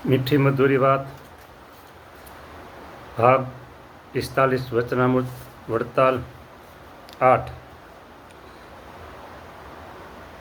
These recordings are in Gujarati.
મીઠી મધુરી વાત ભાગ 45 વચનામૃત વડતાલ 8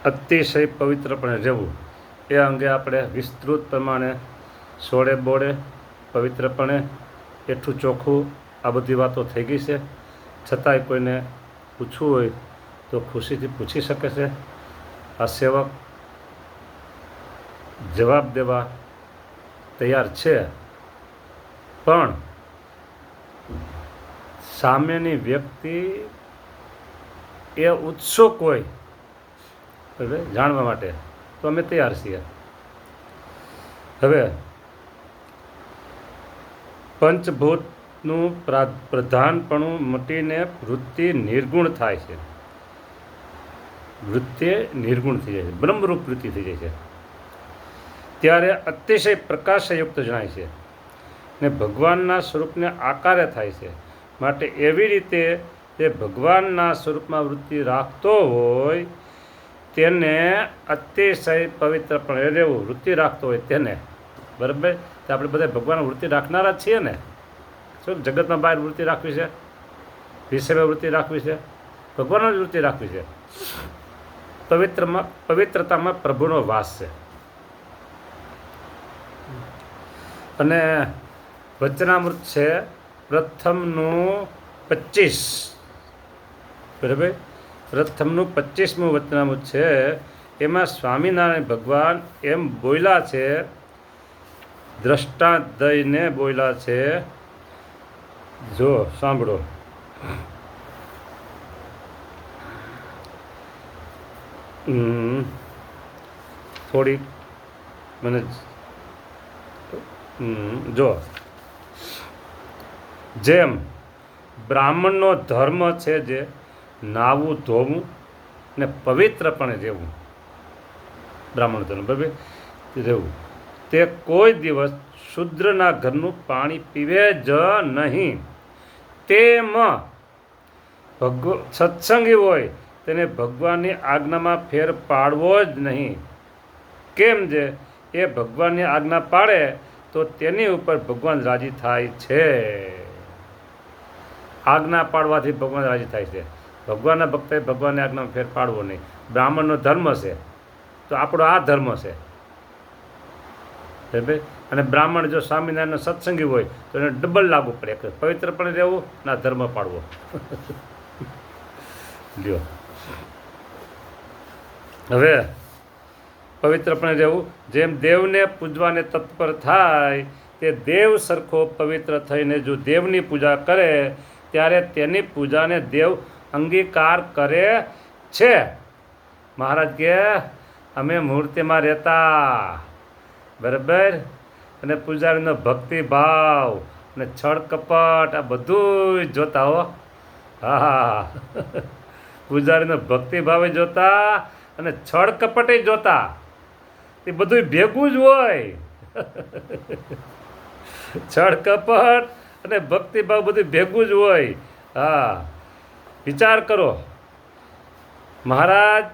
અતિશય પવિત્રપણે રહેવું એ અંગે આપણે વિસ્તૃત પ્રમાણે સોળે બોળે પવિત્રપણે એઠું ચોખ્ખું આ બધી વાતો થઈ ગઈ છે. છતાંય કોઈને પૂછવું હોય તો ખુશીથી પૂછી શકે છે. આ સેવક જવાબ દેવા તૈયાર છે, પણ સામેની વ્યક્તિ એ ઉત્સુક હોય જાણવા માટે તો અમે તૈયાર છીએ. હવે પંચભૂતનું પ્રધાનપણું મટીને વૃત્તિ નિર્ગુણ થાય છે. વૃત્તિ નિર્ગુણ થઈ જાય છે, બ્રહ્મરૂપ વૃત્તિ થઈ જાય છે. ત્યારે અતિશય પ્રકાશયુક્ત જણાય છે ને ભગવાનના સ્વરૂપને આકારે થાય છે. માટે એવી રીતે જે ભગવાનના સ્વરૂપમાં વૃત્તિ રાખતો હોય તેને અતિશય પવિત્રપણે રહેવું. વૃત્તિ રાખતો હોય તેને, બરાબર, તો આપણે બધા ભગવાન વૃત્તિ રાખનારા જ છીએ ને. શું જગતમાં બહાર વૃત્તિ રાખવી છે? વિષયમાં વૃત્તિ રાખવી છે? ભગવાનની જ વૃત્તિ રાખવી છે. પવિત્રતામાં પ્રભુનો વાસ છે. અને વચનામૃત છે પ્રથમનું 25, બરાબર, પ્રથમનું 25મું વચનામૃત છે. એમાં સ્વામિનારાયણ ભગવાન એમ બોલ્યા છે, દ્રષ્ટાંત દઈને બોલ્યા છે. જો સાંભળો. થોડીક મને જો, જેમ બ્રાહ્મણનો ધર્મ છે જે નાવું ધોવું ને પવિત્રપણે રહેવું, બ્રાહ્મણ ધર્મ બરાબર રહેવું, તે કોઈ દિવસ શૂદ્રના ઘરનું પાણી પીવે જ નહીં. તેમ સત્સંગી હોય તેને ભગવાનની આજ્ઞામાં ફેર પાડવો જ નહીં. કેમ જે એ ભગવાનની આજ્ઞા પાડે તો તેની ઉપર ભગવાન રાજી થાય છે. આજ્ઞા પાડવાથી ભગવાન રાજી થાય છે. ભગવાનના ભક્તોએ ભગવાનની આજ્ઞામાં ફેર પાડવો નહીં. બ્રાહ્મણનો ધર્મ છે તો આપણો આ ધર્મ છે, બરાબર. અને બ્રાહ્મણ જો સ્વામિનારાયણનો સત્સંગી હોય તો એને ડબલ લાગુ પડે, પવિત્રપણે રહેવું ના ધર્મ પાડવો. લ્યો, હવે પવિત્રપણે રહેવું. જેમ દેવને પૂજવાને તત્પર થાય તે દેવ સરખો પવિત્ર થઈને જો દેવની પૂજા કરે ત્યારે તેની પૂજાને દેવ અંગીકાર કરે છે. મહારાજ કે અમે મૂર્તિમાં રહેતા, બરાબર, અને પૂજારીનો ભક્તિ ભાવ અને છળ કપટ આ બધું જોતા હો. હા, પૂજારીનો ભક્તિ ભાવે જોતા અને છળ કપટે જોતા. એ બધું ભેગું જ હોય. છળ કપટ અને ભક્તિભાવ બધું ભેગું જ હોય. હા, વિચાર કરો. મહારાજ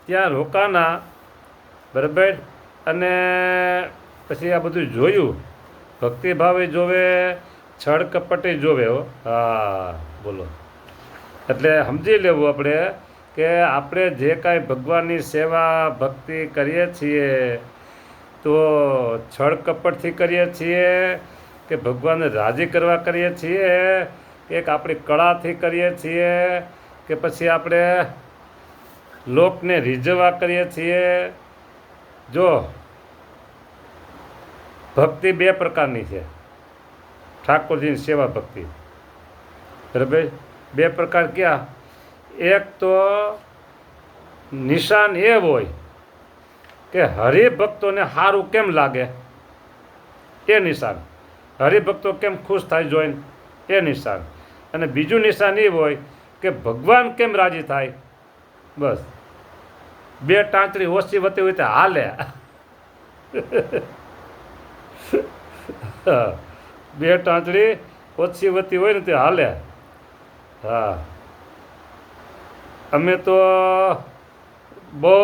ત્યાં રોકાના, બરાબર, અને પછી આ બધું જોયું. ભક્તિભાવે જોવે, છળ કપટે જોવે હો. હા, બોલો. એટલે સમજી લેવું આપણે કે આપણે જે કાંઈ ભગવાનની સેવા ભક્તિ કરીએ છીએ તો છળ કપટથી કરીએ છીએ કે ભગવાનને રાજી કરવા કરીએ છીએ કે આપણી કળાથી કરીએ છીએ કે પછી આપણે લોકને રીઝવવા કરીએ છીએ. જો ભક્તિ બે પ્રકારની છે, ઠાકોરજીની સેવા ભક્તિ, બરાબર. બે પ્રકાર ક્યાં? એક તો નિશાન એ હોય કે હરિભક્તોને સારું કેમ લાગે એ નિશાન, હરિભક્તો કેમ ખુશ થાય જોઈને એ નિશાન. અને બીજું નિશાન એ હોય કે ભગવાન કેમ રાજી થાય. બસ બે ટાંચડી ઓછી વતી હોય તો હાલે. બે ટાંચડી ઓછી વતી હોય ને તે હાલે. હા, અમે તો બહુ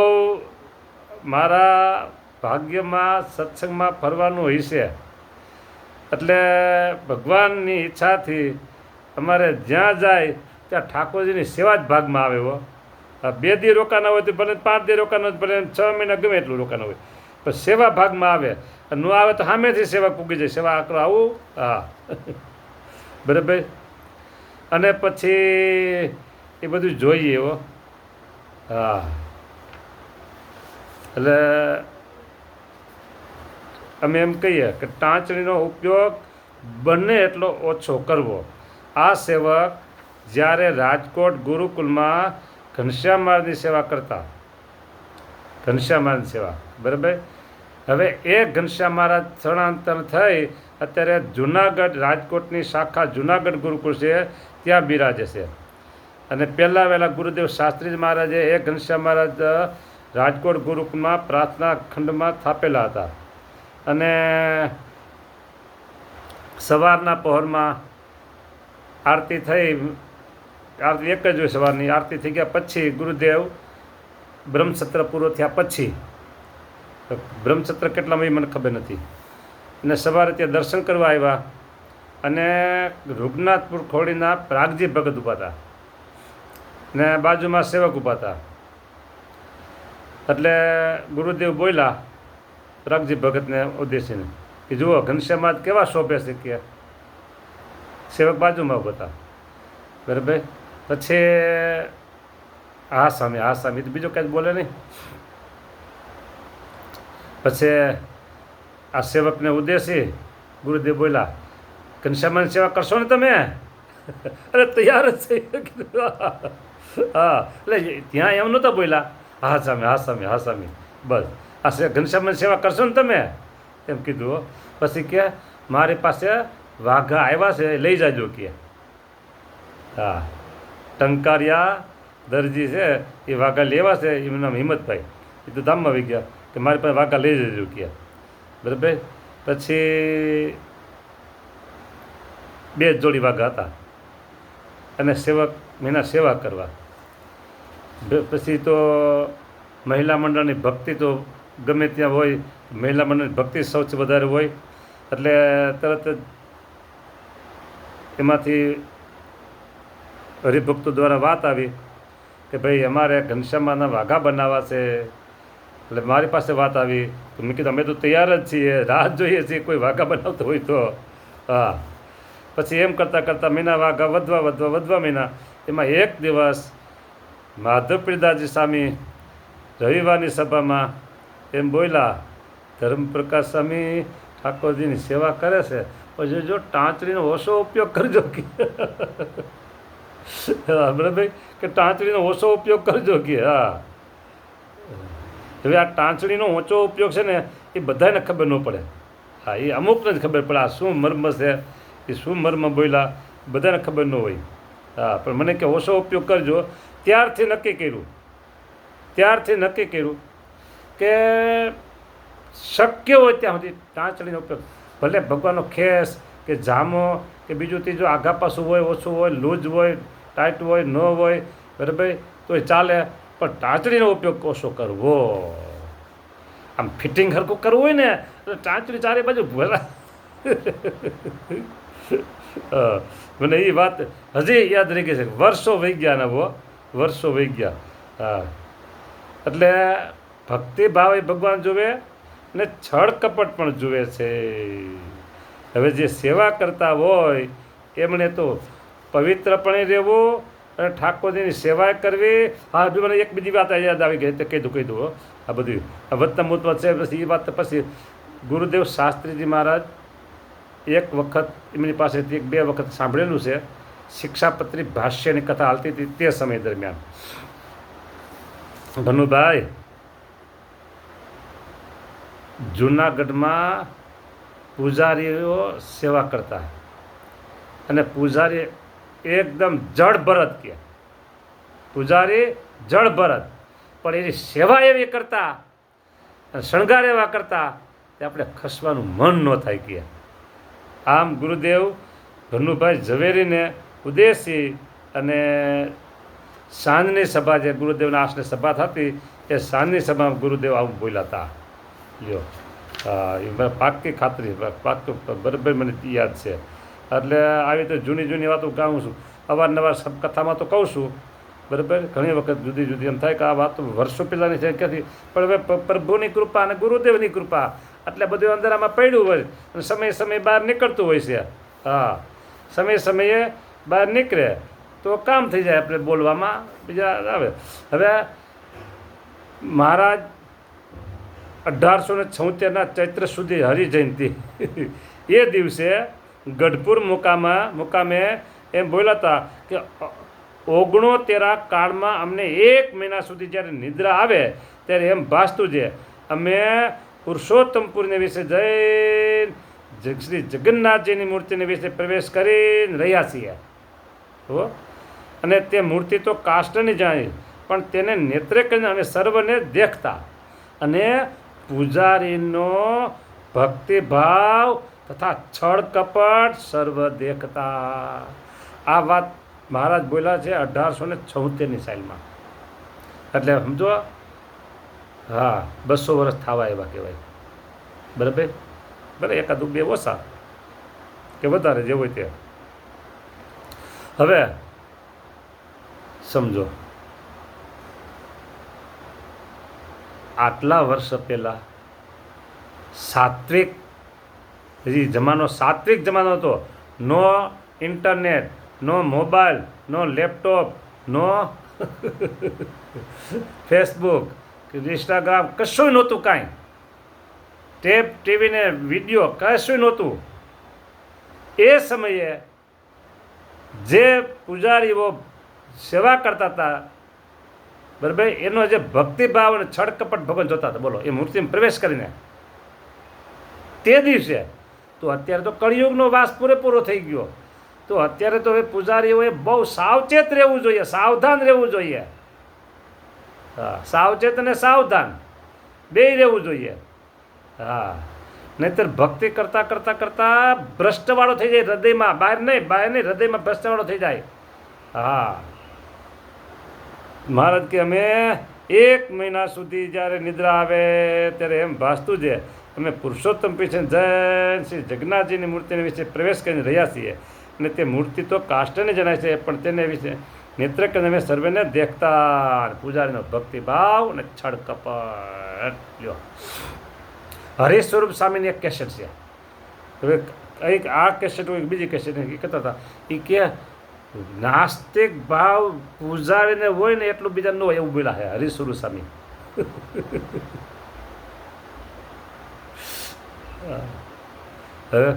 મારા ભાગ્યમાં સત્સંગમાં ફરવાનું હોય છે. એટલે ભગવાનની ઈચ્છાથી અમારે જ્યાં જાય ત્યાં ઠાકોરજીની સેવા જ ભાગમાં આવે. હો 2 દી રોકાના હોય તો ભલે 5 દી રોકાના હોય ભલે 6 મહિના ગમે એટલું રોકાના હોય, પણ સેવા ભાગમાં આવે. ન આવે તો સામેથી સેવા પૂગી જાય, સેવા આકરો આવું. હા બરાબર. અને પછી એ બધું જોઈએ. હો હા એટલે અમે એમ કહીએ કે ટાંચણીનો ઉપયોગ બને એટલો ઓછો કરવો. આ સેવક જ્યારે રાજકોટ ગુરુકુલમાં ઘનશ્યામ મહારાજની સેવા કરતા, ઘનશ્યામ મહારાજની સેવા બરાબર. હવે એ ઘનશ્યામ મહારાજ સ્થળાંતર થઈ અત્યારે જુનાગઢ, રાજકોટની શાખા જુનાગઢ ગુરુકુળ છે ત્યાં બિરાજે છે. અને પહેલાં વહેલા ગુરુદેવ શાસ્ત્રીજી મહારાજે એ ઘનશ્યામ મહારાજ રાજકોટ ગુરુકુળમાં પ્રાર્થના ખંડમાં સ્થાપેલા હતા. અને સવારના પહોરમાં આરતી થઈ, આરતી એક જ હોય સવારની. આરતી થઈ ગયા પછી ગુરુદેવ બ્રહ્મસત્ર પૂરો થયા પછી, બ્રહ્મસત્ર કેટલામાં મને ખબર નથી, અને સવારે ત્યાં દર્શન કરવા આવ્યા. અને રૂગનાથપુર ખોડીના પ્રાગજી ભગત ઊભા હતા ને બાજુમાં સેવક ઊભા હતા. એટલે ગુરુદેવ બોલ્યા પ્રાગજી ભગતને ઉદ્દેશીને કે જુઓ ઘનશ્યામ મહારાજ કેવા શોભે છે કે. સેવક બાજુમાં ઊભા હતા બરાબર. પછી હા સ્વામી તો બીજો કાંઈ બોલે નહીં. પછી આ સેવકને ઉદ્દેશી ગુરુદેવ બોલ્યા ઘનશ્યામની સેવા કરશો ને તમે? અરે તૈયાર જ છે. હા એટલે ત્યાં એમ નહોતા બોલ્યા હા સ્વામી બસ આ ઘનશ્યામની સેવા કરશો ને તમે એમ કીધું. પછી કે મારી પાસે વાઘા આવ્યા છે લઈ જાજો કે. હા ટંકારિયા દરજી છે એ વાઘા લેવા છે, એનું નામ હિંમતભાઈ. એ તો ધામમાં આવી ગયા કે મારી પાસે વાઘા લઈ જજો કે બરાબર. પછી 2 જોડી વાઘા હતા અને સેવક મેના સેવા કરવા. પછી તો મહિલા મંડળની ભક્તિ તો ગમે ત્યાં હોય, મહિલા મંડળની ભક્તિ સૌથી વધારે હોય. એટલે તરત જ એમાંથી હરિભક્તો દ્વારા વાત આવી કે ભાઈ અમારે ઘનશ્યામના વાઘા બનાવવા છે. એટલે મારી પાસે વાત આવી તો મેં કીધું અમે તો તૈયાર જ છીએ, રાહ જોઈએ છીએ કોઈ વાઘા બનાવતો હોય તો. હા પછી એમ કરતાં મહિના વાઘા વધવા મહિના. એમાં એક દિવસ માધવપ્રદાસજી સ્વામી રવિવારની સભામાં એમ બોલ્યા ધર્મપ્રકાશ સ્વામી ઠાકોરજીની સેવા કરે છે, પછી જો ટાંચણીનો ઓછો ઉપયોગ કરજો કે. બરાબર કે ટાંચણીનો ઓછો ઉપયોગ કરજો કે. હા હવે આ ટાંચણીનો ઓછો ઉપયોગ છે ને એ બધાને ખબર ન પડે. હા એ અમુકને જ ખબર પડે આ શું મર્મ છે, એ શું મર્મ બોલ્યા બધાને ખબર ન હોય. હા પણ મને કે ઓછો ઉપયોગ કરજો. ત્યારથી નક્કી કર્યું કે શક્ય હોય ત્યાં સુધી ટાંચણીનો ઉપયોગ, ભલે ભગવાનનો ખેસ કે જામો કે બીજું ત્રીજું આઘા પાછું હોય, ઓછું હોય, લૂઝ હોય, ટાઈટ હોય, ન હોય બરાબર તો એ ચાલે, પણ ટાંચણીનો ઉપયોગ ઓછો કરવો. આમ ફિટિંગ હરખું કરવું હોય ને એટલે ટાંચણી ચારે બાજુ ભરા. મને એ વાત હજી યાદ રહી ગઈ છે. વર્ષો વહી ગયા ને વર્ષો વહી ગયા. હા એટલે ભક્તિભાવ એ ભગવાન જુએ ને છળ કપટ પણ જુએ છે. હવે જે સેવા કરતા હોય એમણે તો પવિત્રપણે રહેવું અને ઠાકોરજીની સેવા કરવી. હા હજુ મને એક બીજી વાત યાદ આવી ગઈ તો કહી દઉં. આ બધું આ વધતા મૂતવા છે. પછી એ વાત પછી ગુરુદેવ શાસ્ત્રીજી મહારાજ એક વખત એમની પાસેથી 2 વખત સાંભળેલું છે. શિક્ષાપત્રી ભાષ્યની કથા હાલતી હતી તે સમય દરમિયાન. ભનુભાઈ જૂનાગઢમાં પૂજારીઓ સેવા કરતા અને પૂજારી એકદમ જળભરત કે પૂજારી જળભરત, પણ એની સેવા એવી કરતા અને શણગાર એવા કરતા તે આપણે ખસવાનું મન ન થાય કે. આમ ગુરુદેવ ભનુભાઈ ઝવેરીને ઉદ્દેશી અને સાંજની સભા જે ગુરુદેવના આસને સભા થતી એ સાંજની સભામાં ગુરુદેવ આવું બોલ્યા હતા. લ્યો. હા, એ પાક્કી ખાતરી, પાક્કું બરાબર મને યાદ છે. એટલે આવી તો જૂની વાતો ગાઉં છું, અવારનવાર કથામાં તો કહું છું, બરાબર. ઘણી વખત જુદી જુદી એમ થાય કે આ વાત વર્ષો પહેલાંની છે ક્યાંથી, પણ હવે પ્રભુની કૃપા અને ગુરુદેવની કૃપા એટલે બધું અંદર આમાં પડ્યું હોય અને સમયે બહાર નીકળતું હોય છે. હા, સમયે બહાર નીકળે તો કામ થઈ જાય આપણે બોલવામાં, બીજા આવે. હવે મહારાજ 1876ના ચૈત્ર સુધી હરિજયંતિ એ દિવસે ગઢપુર મુકામે એમ બોલ્યા હતા કે 69 કાળમાં અમને 1 મહિના સુધી જ્યારે નિદ્રા આવે ત્યારે એમ ભાસતું છે અમે પુરુષોત્તમપુરને વિશે જઈને શ્રી જગન્નાથજીની મૂર્તિને વિશે પ્રવેશ કરીને રહ્યા છીએ. હો, અને તે મૂર્તિ તો કાષ્ટની જાણી, પણ તેને નેત્રે કરીને અમે સર્વને દેખતા અને પૂજારીનો ભક્તિભાવ તથા છળ કપટ સર્વ દેખતા. આ વાત મહારાજ બોલ્યા છે 1876ની સાલમાં. એટલે સમજો, હા, 200 વર્ષ થવા એવા કહેવાય, બરાબર. ભલે એકાદું બે ઓછા કે વધારે જે હોય તે. હવે સમજો, આટલા વર્ષ પહેલાં સાત્વિક જમાનો હતો. નો ઇન્ટરનેટ, નો મોબાઈલ, નો લેપટોપ, નો ફેસબુક, ઇન્સ્ટાગ્રામ, કશું નહોતું. કાંઈ ટેપ ટીવી ને વિડીયો કશું નહોતું. એ સમયે જે પૂજારીઓ સેવા કરતા હતા, બરાબર, એનો જે ભક્તિભાવ અને છળકપટ ભગવાન જોતા હતા. બોલો, એ મૂર્તિમાં પ્રવેશ કરીને તે દિવસે. તો અત્યારે તો કળિયુગનો વાસ પૂરેપૂરો થઈ ગયો. તો અત્યારે તો એ પૂજારીઓએ બહુ સાવચેત રહેવું જોઈએ, સાવધાન રહેવું જોઈએ. હા, સાવચેત અને સાવધાન બેય રહેવું જોઈએ. હા, નહીંતર ભક્તિ કરતાં ભ્રષ્ટવાળો થઈ જાય હૃદયમાં. બહાર નહીં, હૃદયમાં ભ્રષ્ટવાળો થઈ જાય. હા, મહારાજ કે અમે 1 મહિના સુધી જ્યારે નિદ્રા આવે ત્યારે એમ ભાસતું છે અમે પુરુષોત્તમ પીછે જૈન શ્રી જગન્નાથજીની મૂર્તિને વિશે પ્રવેશ કરીને રહ્યા છીએ. અને તે મૂર્તિ તો કાષ્ટને જણાય છે, પણ તેને વિશે નેત્ર કરીને અમે સર્વેને દેખતા. પૂજારીનો ભક્તિભાવ અને છળ કપટ. લ્યો, હરિ સ્વરૂપ સ્વામીની એક કેસેટ છે. હવે એક આ કેસેટ હોય, બીજી કેસેટ કહેતા હતા એ કે નાસ્તિક ભાવ પૂજારીને હોય ને એટલું બીજા ન હોય એવું બોલ્યા છે હરિ સ્વરૂપ સ્વામી. હવે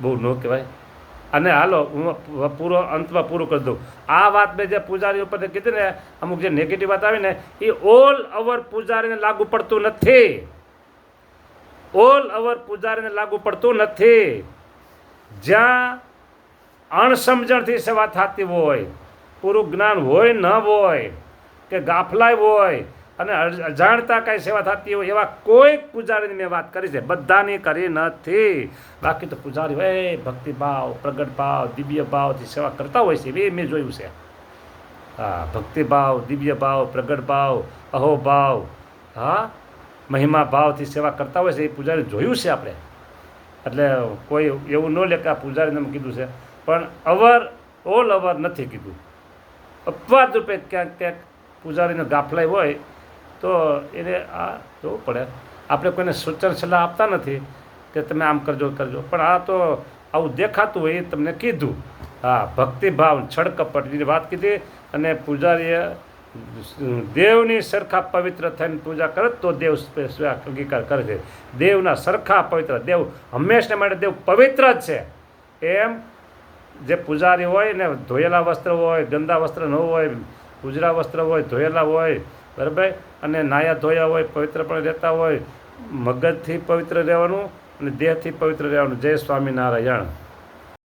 બહુ ન કહેવાય. અને હાલો હું અંતમાં પૂરું કરી દઉં. આ વાત મેં જે પૂજારી ઉપર કીધી ને, અમુક જે નેગેટિવ વાત આવી ને, એ ઓલ ઓવર પૂજારીને લાગુ પડતું નથી. ઓલ ઓવર પૂજારીને લાગુ પડતું નથી. જ્યાં અણસમજણથી સેવા થતી હોય, પૂરું જ્ઞાન હોય ન હોય, કે ગાફલાઈ હોય અને અજાણતા કાંઈ સેવા થતી હોય, એવા કોઈક પૂજારીની મેં વાત કરી છે, બધાની કરી નથી. બાકી તો પૂજારી હોય ભક્તિભાવ, પ્રગટ ભાવ, દિવ્ય ભાવથી સેવા કરતા હોય છે, એ મેં જોયું છે. હા, ભક્તિભાવ, દિવ્ય ભાવ, પ્રગટ ભાવ, અહોભાવ, હા, મહિમા ભાવથી સેવા કરતા હોય છે, એ પૂજારી જોયું છે આપણે. એટલે કોઈ એવું ન લે કે આ પૂજારીને કીધું છે, પણ ઓલ ઓવર નથી કીધું. અપવાદ રૂપે ક્યાંક પૂજારીને ગાફલાઈ હોય તો એને આ જોવું પડે. આપણે કોઈને સૂચન સલાહ આપતા નથી કે તમે આમ કરજો, પણ આ તો આવું દેખાતું હોય એ તમને કીધું. હા, ભક્તિભાવ, છળકપટની વાત કીધી. અને પૂજારીએ દેવની સરખા પવિત્ર થઈને પૂજા કરે તો દેવ અંગીકાર કરે છે. દેવના સરખા પવિત્ર, દેવ હંમેશા માટે દેવ પવિત્ર જ છે. એમ જે પૂજારી હોય ને ધોયેલા વસ્ત્ર હોય, ગંદા વસ્ત્ર ન હોય, ઉજળા વસ્ત્ર હોય, ધોયેલા હોય, બરાબર, અને નાયા ધોયા હોય, પવિત્ર પણ રહેતા હોય, મગજથી પવિત્ર રહેવાનું અને દેહથી પવિત્ર રહેવાનું. જય સ્વામિનારાયણ.